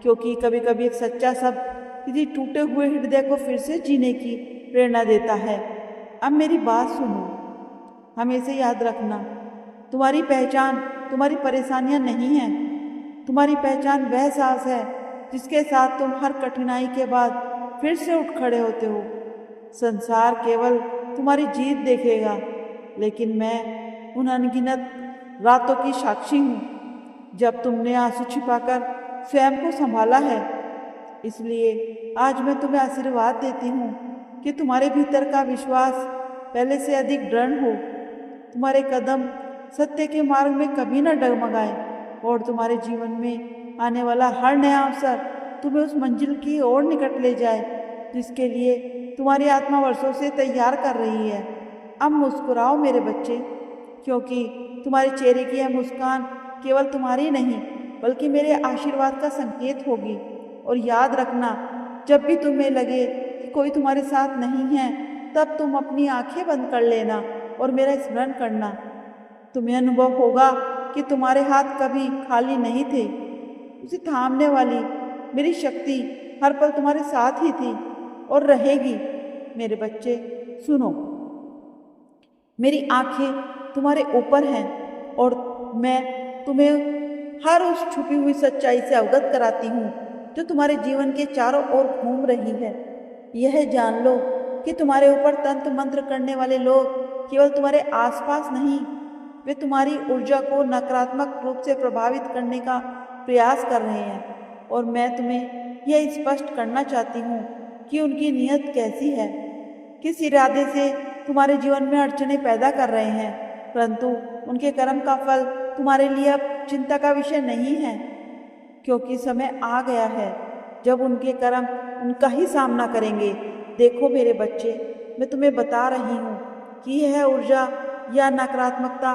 क्योंकि कभी कभी एक सच्चा शब्द किसी टूटे हुए हृदय को फिर से जीने की प्रेरणा देता है। अब मेरी बात सुनो, हमेशा याद रखना, तुम्हारी पहचान तुम्हारी परेशानियां नहीं हैं। तुम्हारी पहचान वह साहस है जिसके साथ तुम हर कठिनाई के बाद फिर से उठ खड़े होते हो। संसार केवल तुम्हारी जीत देखेगा, लेकिन मैं उन अनगिनत रातों की साक्षी हूँ जब तुमने आंसू छिपाकर स्वयं को संभाला है। इसलिए आज मैं तुम्हें आशीर्वाद देती हूँ कि तुम्हारे भीतर का विश्वास पहले से अधिक दृढ़ हो, तुम्हारे कदम सत्य के मार्ग में कभी न डगमगाए, और तुम्हारे जीवन में आने वाला हर नया अवसर तुम्हें उस मंजिल की ओर निकट ले जाए जिसके लिए तुम्हारी आत्मा वर्षों से तैयार कर रही है। अब मुस्कुराओ मेरे बच्चे, क्योंकि तुम्हारे चेहरे की यह मुस्कान केवल तुम्हारी नहीं बल्कि मेरे आशीर्वाद का संकेत होगी। और याद रखना, जब भी तुम्हें लगे कि कोई तुम्हारे साथ नहीं है, तब तुम अपनी आंखें बंद कर लेना और मेरा स्मरण करना। तुम्हें अनुभव होगा कि तुम्हारे हाथ कभी खाली नहीं थे। उसे थामने वाली मेरी शक्ति हर पल तुम्हारे साथ ही थी और रहेगी। मेरे बच्चे सुनो, मेरी आंखें तुम्हारे ऊपर हैं और मैं तुम्हें हर उस छुपी हुई सच्चाई से अवगत कराती हूँ जो तुम्हारे जीवन के चारों ओर घूम रही है। यह जान लो कि तुम्हारे ऊपर तंत्र मंत्र करने वाले लोग केवल तुम्हारे आसपास नहीं, वे तुम्हारी ऊर्जा को नकारात्मक रूप से प्रभावित करने का प्रयास कर रहे हैं। और मैं तुम्हें यह स्पष्ट करना चाहती हूँ कि उनकी नीयत कैसी है, किस इरादे से तुम्हारे जीवन में अड़चनें पैदा कर रहे हैं, परंतु उनके कर्म का फल तुम्हारे लिए अब चिंता का विषय नहीं है, क्योंकि समय आ गया है जब उनके कर्म उनका ही सामना करेंगे। देखो मेरे बच्चे, मैं तुम्हें बता रही हूँ कि यह ऊर्जा या नकारात्मकता,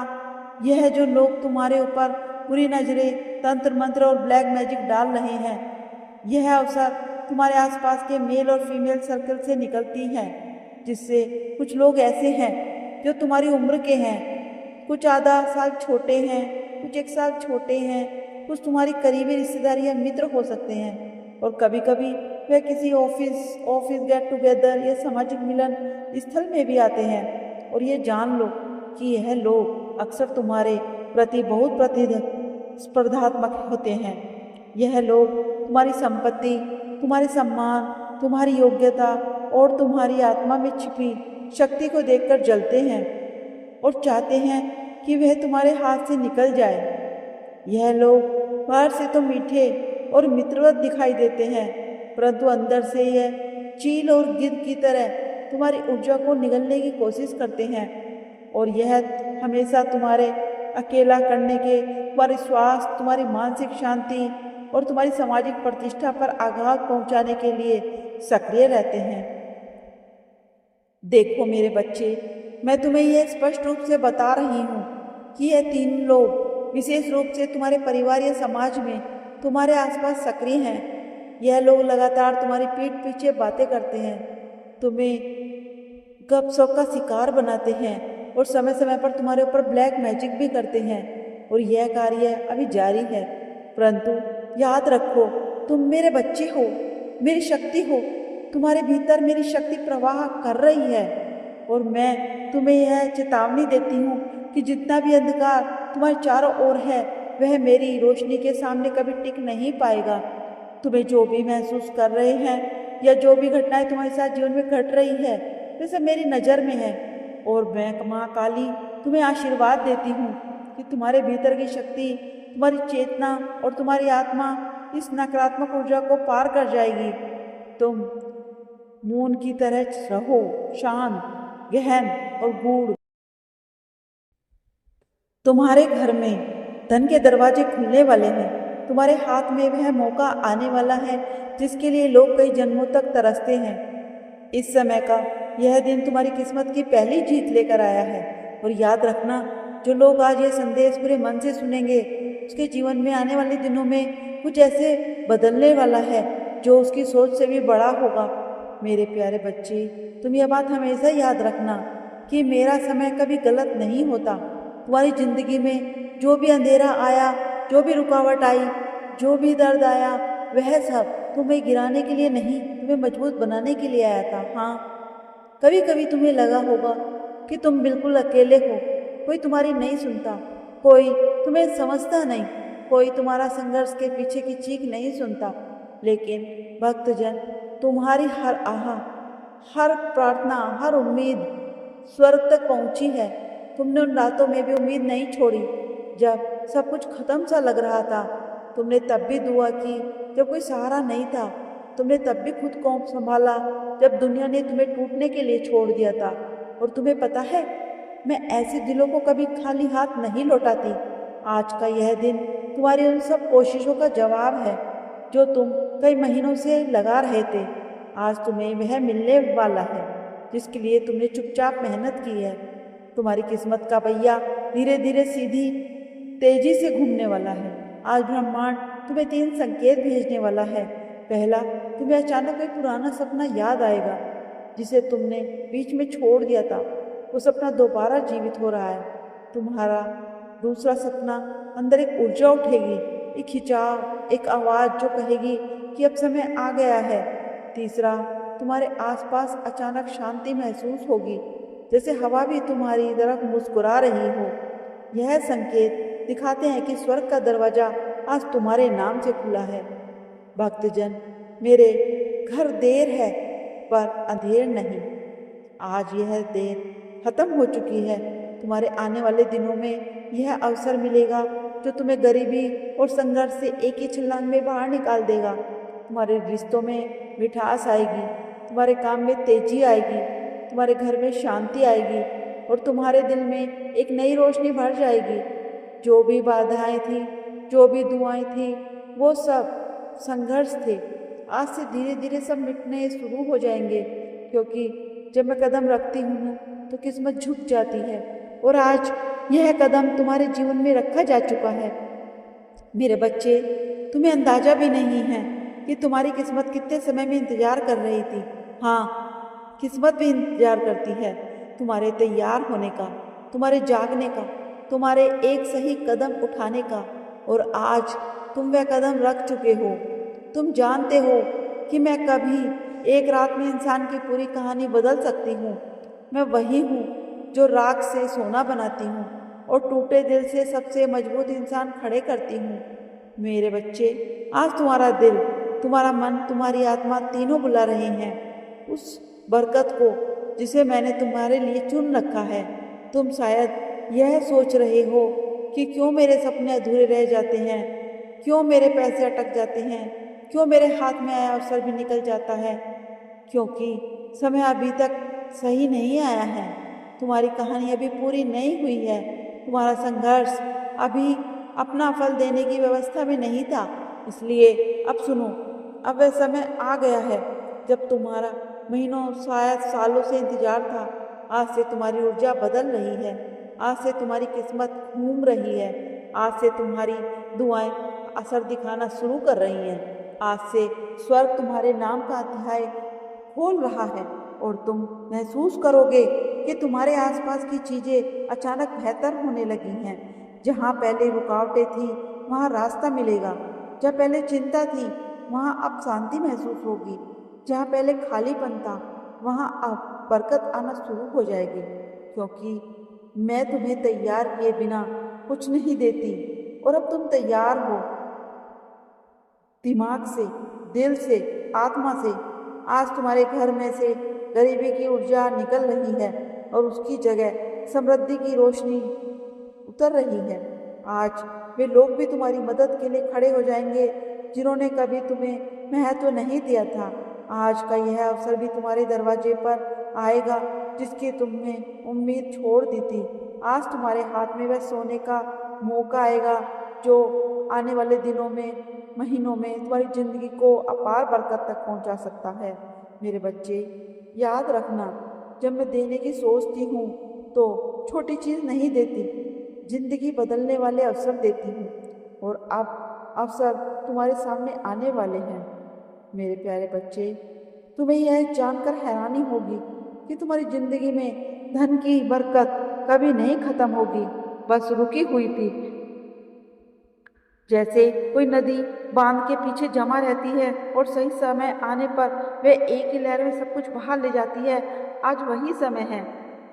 यह जो लोग तुम्हारे ऊपर बुरी नजरें, तंत्र मंत्र और ब्लैक मैजिक डाल रहे हैं, यह अवसर तुम्हारे आसपास के मेल और फीमेल सर्कल से निकलती हैं, जिससे कुछ लोग ऐसे हैं जो तुम्हारी उम्र के हैं, कुछ आधा साल छोटे हैं, कुछ 1 साल छोटे हैं, कुछ तुम्हारी करीबी रिश्तेदार या मित्र हो सकते हैं, और कभी कभी वह किसी ऑफिस गेट टुगेदर या सामाजिक मिलन स्थल में भी आते हैं। और ये जान लो कि यह लोग अक्सर तुम्हारे प्रति बहुत प्रतिस्पर्धात्मक होते हैं। यह लोग तुम्हारी संपत्ति, तुम्हारे सम्मान, तुम्हारी योग्यता और तुम्हारी आत्मा में छिपी शक्ति को देखकर जलते हैं और चाहते हैं कि वह तुम्हारे हाथ से निकल जाए। यह लोग बाहर से तो मीठे और मित्रवत दिखाई देते हैं, परंतु अंदर से यह चील और गिद्ध की तरह तुम्हारी ऊर्जा को निगलने की कोशिश करते हैं, और यह हमेशा तुम्हारे अकेला करने के, तुम्हारे स्वास्थ्य, तुम्हारी मानसिक शांति और तुम्हारी सामाजिक प्रतिष्ठा पर आघात पहुंचाने के लिए सक्रिय रहते हैं। देखो मेरे बच्चे, मैं तुम्हें यह स्पष्ट रूप से बता रही हूँ कि यह 3 लोग विशेष रूप से तुम्हारे परिवार या समाज में तुम्हारे आसपास सक्रिय हैं। यह लोग लगातार तुम्हारी पीठ पीछे बातें करते हैं, तुम्हें गपशप का शिकार बनाते हैं और समय समय पर तुम्हारे ऊपर ब्लैक मैजिक भी करते हैं, और यह कार्य अभी जारी है। परंतु याद रखो, तुम मेरे बच्चे हो, मेरी शक्ति हो, तुम्हारे भीतर मेरी शक्ति प्रवाह कर रही है, और मैं तुम्हें यह चेतावनी देती हूँ कि जितना भी अंधकार तुम्हारे चारों ओर है वह मेरी रोशनी के सामने कभी टिक नहीं पाएगा। तुम्हें जो भी महसूस कर रहे हैं या जो भी घटनाएं तुम्हारे साथ जीवन में घट रही है वे सब मेरी नज़र में है, और मैं माँ काली तुम्हें आशीर्वाद देती हूँ कि तुम्हारे भीतर की शक्ति, तुम्हारी चेतना और तुम्हारी आत्मा इस नकारात्मक ऊर्जा को पार कर जाएगी। तुम मून की तरह रहो, शांत, गहन और गूढ़। तुम्हारे घर में धन के दरवाजे खुलने वाले हैं। तुम्हारे हाथ में वह मौका आने वाला है जिसके लिए लोग कई जन्मों तक तरसते हैं। इस समय का यह दिन तुम्हारी किस्मत की पहली जीत लेकर आया है, और याद रखना, जो लोग आज ये संदेश पूरे मन से सुनेंगे उसके जीवन में आने वाले दिनों में कुछ ऐसे बदलने वाला है जो उसकी सोच से भी बड़ा होगा। मेरे प्यारे बच्चे, तुम यह बात हमेशा याद रखना कि मेरा समय कभी गलत नहीं होता। तुम्हारी जिंदगी में जो भी अंधेरा आया, जो भी रुकावट आई, जो भी दर्द आया, वह सब तुम्हें गिराने के लिए नहीं, तुम्हें मजबूत बनाने के लिए आया था। हाँ, कभी कभी तुम्हें लगा होगा कि तुम बिल्कुल अकेले हो, कोई तुम्हारी नहीं सुनता, कोई तुम्हें समझता नहीं, कोई तुम्हारा संघर्ष के पीछे की चीख नहीं सुनता। लेकिन भक्तजन, तुम्हारी हर आह, हर प्रार्थना, हर उम्मीद स्वर्ग तक पहुंची है। तुमने उन रातों में भी उम्मीद नहीं छोड़ी जब सब कुछ खत्म सा लग रहा था। तुमने तब भी दुआ की जब कोई सहारा नहीं था। तुमने तब भी खुद को संभाला जब दुनिया ने तुम्हें टूटने के लिए छोड़ दिया था। और तुम्हें पता है, मैं ऐसे दिलों को कभी खाली हाथ नहीं लौटाती। आज का यह दिन तुम्हारी उन सब कोशिशों का जवाब है जो तुम कई महीनों से लगा रहे थे। आज तुम्हें वह मिलने वाला है जिसके लिए तुमने चुपचाप मेहनत की है। तुम्हारी किस्मत का पहिया धीरे धीरे सीधी तेजी से घूमने वाला है। आज ब्रह्मांड तुम्हें 3 संकेत भेजने वाला है। पहला, तुम्हें अचानक कोई पुराना सपना याद आएगा जिसे तुमने बीच में छोड़ दिया था। वो सपना दोबारा जीवित हो रहा है। तुम्हारा दूसरा सपना, अंदर एक ऊर्जा उठेगी, एक खिंचाव, एक आवाज़ जो कहेगी कि अब समय आ गया है। तीसरा, तुम्हारे आसपास अचानक शांति महसूस होगी, जैसे हवा भी तुम्हारी तरफ मुस्कुरा रही हो। यह संकेत दिखाते हैं कि स्वर्ग का दरवाजा आज तुम्हारे नाम से खुला है। भक्तजन, मेरे घर देर है पर अंधेर नहीं। आज यह देर खत्म हो चुकी है। तुम्हारे आने वाले दिनों में यह अवसर मिलेगा जो तुम्हें गरीबी और संघर्ष से एक ही छलांग में बाहर निकाल देगा। तुम्हारे रिश्तों में मिठास आएगी, तुम्हारे काम में तेजी आएगी, तुम्हारे घर में शांति आएगी और तुम्हारे दिल में एक नई रोशनी भर जाएगी। जो भी बाधाएं थी, जो भी दुआएं थी, वो सब संघर्ष थे, आज से धीरे धीरे सब मिटने शुरू हो जाएंगे। क्योंकि जब मैं कदम रखती हूँ ना, तो किस्मत झुक जाती है, और आज यह कदम तुम्हारे जीवन में रखा जा चुका है। मेरे बच्चे, तुम्हें अंदाजा भी नहीं है कि तुम्हारी किस्मत कितने समय में इंतज़ार कर रही थी। हाँ, किस्मत भी इंतज़ार करती है तुम्हारे तैयार होने का, तुम्हारे जागने का, तुम्हारे एक सही कदम उठाने का। और आज तुम वह कदम रख चुके हो। तुम जानते हो कि मैं कभी एक रात में इंसान की पूरी कहानी बदल सकती हूँ। मैं वही हूँ जो राख से सोना बनाती हूँ और टूटे दिल से सबसे मजबूत इंसान खड़े करती हूँ। मेरे बच्चे, आज तुम्हारा दिल, तुम्हारा मन, तुम्हारी आत्मा तीनों बुला रहे हैं उस बरकत को जिसे मैंने तुम्हारे लिए चुन रखा है। तुम शायद यह सोच रहे हो कि क्यों मेरे सपने अधूरे रह जाते हैं, क्यों मेरे पैसे अटक जाते हैं, क्यों मेरे हाथ में आया अवसर भी निकल जाता है। क्योंकि समय अभी तक सही नहीं आया है। तुम्हारी कहानी अभी पूरी नहीं हुई है। तुम्हारा संघर्ष अभी अपना फल देने की व्यवस्था में नहीं था। इसलिए अब सुनो, अब वह समय आ गया है जब तुम्हारा महीनों शायद सालों से इंतजार था। आज से तुम्हारी ऊर्जा बदल रही है। आज से तुम्हारी किस्मत घूम रही है। आज से तुम्हारी दुआएं असर दिखाना शुरू कर रही हैं। आज से स्वर्ग तुम्हारे नाम का अध्याय खोल रहा है और तुम महसूस करोगे कि तुम्हारे आसपास की चीजें अचानक बेहतर होने लगी हैं। जहाँ पहले रुकावटें थी वहाँ रास्ता मिलेगा। जहाँ पहले चिंता थी वहाँ अब शांति महसूस होगी। जहाँ पहले खालीपन था वहाँ अब बरकत आना शुरू हो जाएगी। क्योंकि मैं तुम्हें तैयार किए बिना कुछ नहीं देती और अब तुम तैयार हो। दिमाग से, दिल से, आत्मा से। आज तुम्हारे घर में से गरीबी की ऊर्जा निकल रही है और उसकी जगह समृद्धि की रोशनी उतर रही है। आज वे लोग भी तुम्हारी मदद के लिए खड़े हो जाएंगे जिन्होंने कभी तुम्हें महत्व नहीं दिया था। आज का यह अवसर भी तुम्हारे दरवाजे पर आएगा जिसकी तुमने उम्मीद छोड़ दी थी। आज तुम्हारे हाथ में वह सोने का मौका आएगा जो आने वाले दिनों में, महीनों में तुम्हारी जिंदगी को अपार बरकत तक पहुंचा सकता है। मेरे बच्चे, याद रखना, जब मैं देने की सोचती हूँ तो छोटी चीज़ नहीं देती, जिंदगी बदलने वाले अवसर देती हूँ। और अब अवसर तुम्हारे सामने आने वाले हैं। मेरे प्यारे बच्चे, तुम्हें यह जानकर हैरानी होगी कि तुम्हारी जिंदगी में धन की बरकत कभी नहीं खत्म होगी, बस रुकी हुई थी। जैसे कोई नदी बांध के पीछे जमा रहती है और सही समय आने पर वह एक ही लहर में सब कुछ बहा ले जाती है। आज वही समय है,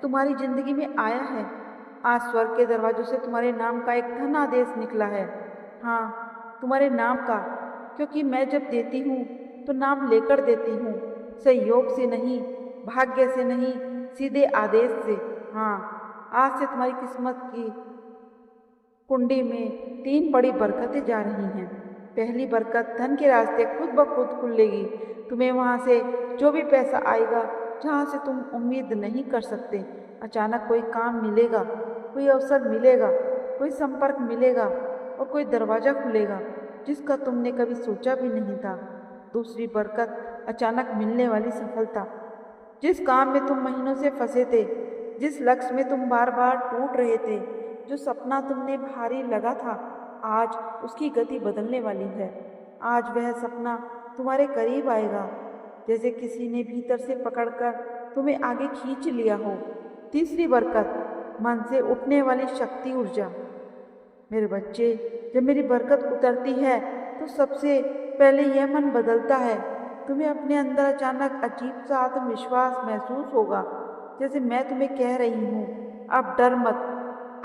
तुम्हारी जिंदगी में आया है। आज स्वर्ग के दरवाजों से तुम्हारे नाम का एक धन आदेश निकला है। हाँ, तुम्हारे नाम का, क्योंकि मैं जब देती हूँ तो नाम लेकर देती हूँ, संयोग से नहीं, भाग्य से नहीं, सीधे आदेश से। हाँ, आज से तुम्हारी किस्मत की कुंडी में 3 बड़ी बरकतें जा रही हैं। पहली बरकत, धन के रास्ते खुद ब खुद खुलेगी। तुम्हें वहाँ से जो भी पैसा आएगा जहाँ से तुम उम्मीद नहीं कर सकते, अचानक कोई काम मिलेगा, कोई अवसर मिलेगा, कोई संपर्क मिलेगा और कोई दरवाज़ा खुलेगा जिसका तुमने कभी सोचा भी नहीं था। दूसरी बरकत, अचानक मिलने वाली सफलता। जिस काम में तुम महीनों से फंसे थे, जिस लक्ष्य में तुम बार बार टूट रहे थे, जो सपना तुमने भारी लगा था, आज उसकी गति बदलने वाली है। आज वह सपना तुम्हारे करीब आएगा जैसे किसी ने भीतर से पकड़कर तुम्हें आगे खींच लिया हो। तीसरी बरकत, मन से उठने वाली शक्ति, ऊर्जा। मेरे बच्चे, जब मेरी बरकत उतरती है तो सबसे पहले यह मन बदलता है। तुम्हें अपने अंदर अचानक अजीब सा आत्मविश्वास महसूस होगा, जैसे मैं तुम्हें कह रही हूँ, अब डर मत,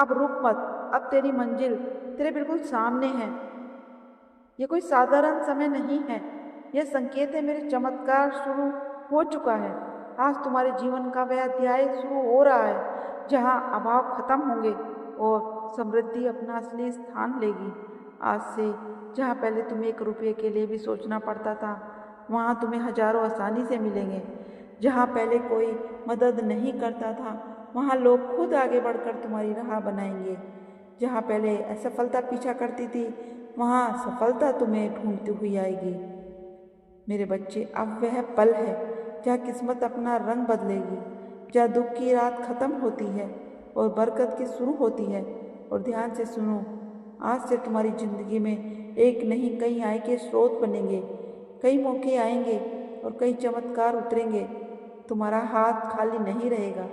अब रुक मत, अब तेरी मंजिल तेरे बिल्कुल सामने है। यह कोई साधारण समय नहीं है, यह संकेत है मेरे चमत्कार शुरू हो चुका है। आज तुम्हारे जीवन का वह अध्याय शुरू हो रहा है जहाँ अभाव खत्म होंगे और समृद्धि अपना असली स्थान लेगी। आज से जहाँ पहले तुम्हें 1 रुपये के लिए भी सोचना पड़ता था, वहाँ तुम्हें हजारों आसानी से मिलेंगे। जहाँ पहले कोई मदद नहीं करता था, वहाँ लोग खुद आगे बढ़कर तुम्हारी राह बनाएंगे। जहाँ पहले असफलता पीछा करती थी, वहाँ सफलता तुम्हें ढूंढती हुई आएगी। मेरे बच्चे, अब वह पल है जहाँ किस्मत अपना रंग बदलेगी, जहाँ दुख की रात खत्म होती है और बरकत की शुरू होती है। और ध्यान से सुनो, आज से तुम्हारी जिंदगी में एक नहीं कई आय के स्रोत बनेंगे, कई मौके आएंगे और कई चमत्कार उतरेंगे। तुम्हारा हाथ खाली नहीं रहेगा,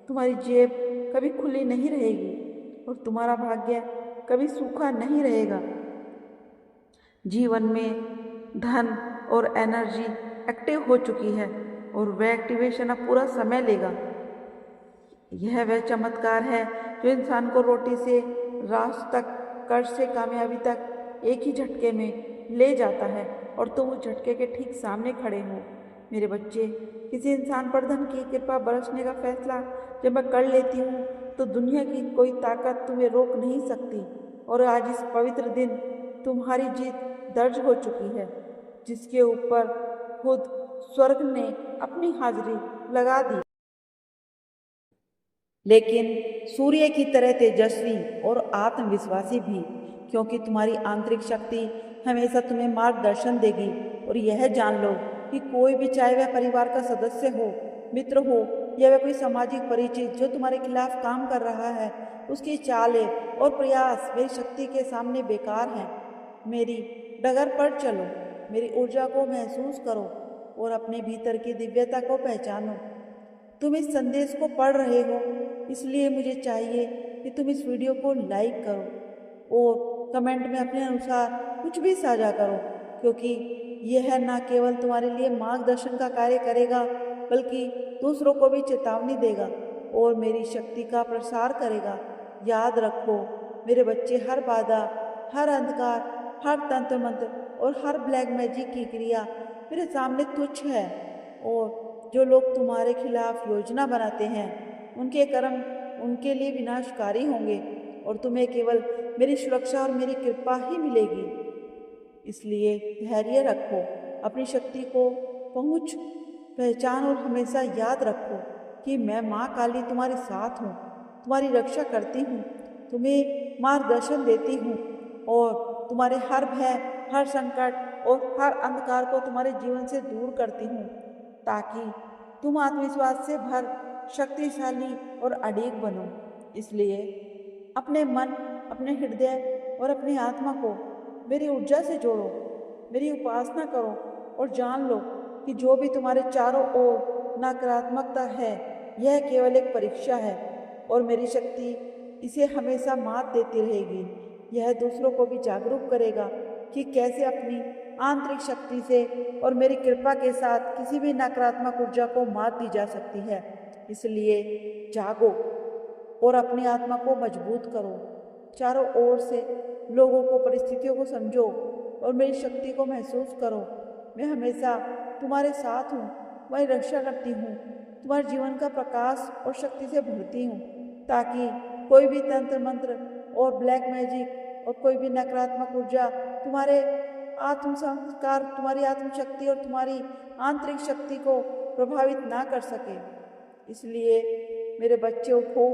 तुम्हारी जेब कभी खुली नहीं रहेगी और तुम्हारा भाग्य कभी सूखा नहीं रहेगा। जीवन में धन और एनर्जी एक्टिव हो चुकी है और वह एक्टिवेशन अब पूरा समय लेगा। यह वह चमत्कार है जो इंसान को रोटी से राज तक, कर्ज से कामयाबी तक एक ही झटके में ले जाता है और तुम उस झटके के ठीक सामने खड़े हो। मेरे बच्चे, किसी इंसान पर धन की कृपा बरसने का फैसला जब मैं कर लेती हूँ तो दुनिया की कोई ताकत तुम्हें रोक नहीं सकती। और आज इस पवित्र दिन तुम्हारी जीत दर्ज हो चुकी है, जिसके ऊपर खुद स्वर्ग ने अपनी हाजिरी लगा दी। लेकिन सूर्य की तरह तेजस्वी और आत्मविश्वासी भी, क्योंकि तुम्हारी आंतरिक शक्ति हमेशा तुम्हें मार्गदर्शन देगी। और यह जान लो कि कोई भी, चाहे वह परिवार का सदस्य हो, मित्र हो या वह कोई सामाजिक परिचित जो तुम्हारे खिलाफ काम कर रहा है, उसकी चालें और प्रयास मेरी शक्ति के सामने बेकार हैं। मेरी डगर पर चलो, मेरी ऊर्जा को महसूस करो और अपने भीतर की दिव्यता को पहचानो। तुम इस संदेश को पढ़ रहे हो, इसलिए मुझे चाहिए कि तुम इस वीडियो को लाइक करो और कमेंट में अपने अनुसार कुछ भी साझा करो, क्योंकि यह न केवल तुम्हारे लिए मार्गदर्शन का कार्य करेगा बल्कि दूसरों को भी चेतावनी देगा और मेरी शक्ति का प्रसार करेगा। याद रखो मेरे बच्चे, हर बाधा, हर अंधकार, हर तंत्र मंत्र और हर ब्लैक मैजिक की क्रिया मेरे सामने तुच्छ है। और जो लोग तुम्हारे खिलाफ योजना बनाते हैं, उनके कर्म उनके लिए विनाशकारी होंगे और तुम्हें केवल मेरी सुरक्षा और मेरी कृपा ही मिलेगी। इसलिए धैर्य रखो, अपनी शक्ति को पहुँच पहचान और हमेशा याद रखो कि मैं माँ काली तुम्हारे साथ हूँ, तुम्हारी रक्षा करती हूँ, तुम्हें मार्गदर्शन देती हूँ और तुम्हारे हर भय, हर संकट और हर अंधकार को तुम्हारे जीवन से दूर करती हूँ, ताकि तुम आत्मविश्वास से भर, शक्तिशाली और अडिग बनो। इसलिए अपने मन, अपने हृदय और अपनी आत्मा को मेरी ऊर्जा से जोड़ो, मेरी उपासना करो और जान लो कि जो भी तुम्हारे चारों ओर नकारात्मकता है, यह केवल एक परीक्षा है और मेरी शक्ति इसे हमेशा मात देती रहेगी। यह दूसरों को भी जागरूक करेगा कि कैसे अपनी आंतरिक शक्ति से और मेरी कृपा के साथ किसी भी नकारात्मक ऊर्जा को मात दी जा सकती है। इसलिए जागो और अपनी आत्मा को मजबूत करो। चारों ओर से लोगों को, परिस्थितियों को समझो और मेरी शक्ति को महसूस करो। मैं हमेशा तुम्हारे साथ हूँ, तुम्हारी रक्षा करती हूँ, तुम्हारे जीवन का प्रकाश और शक्ति से भरती हूँ, ताकि कोई भी तंत्र मंत्र और ब्लैक मैजिक और कोई भी नकारात्मक ऊर्जा तुम्हारे आत्म संस्कार, तुम्हारी आत्मशक्ति और तुम्हारी आंतरिक शक्ति को प्रभावित ना कर सके। इसलिए मेरे बच्चे, उठो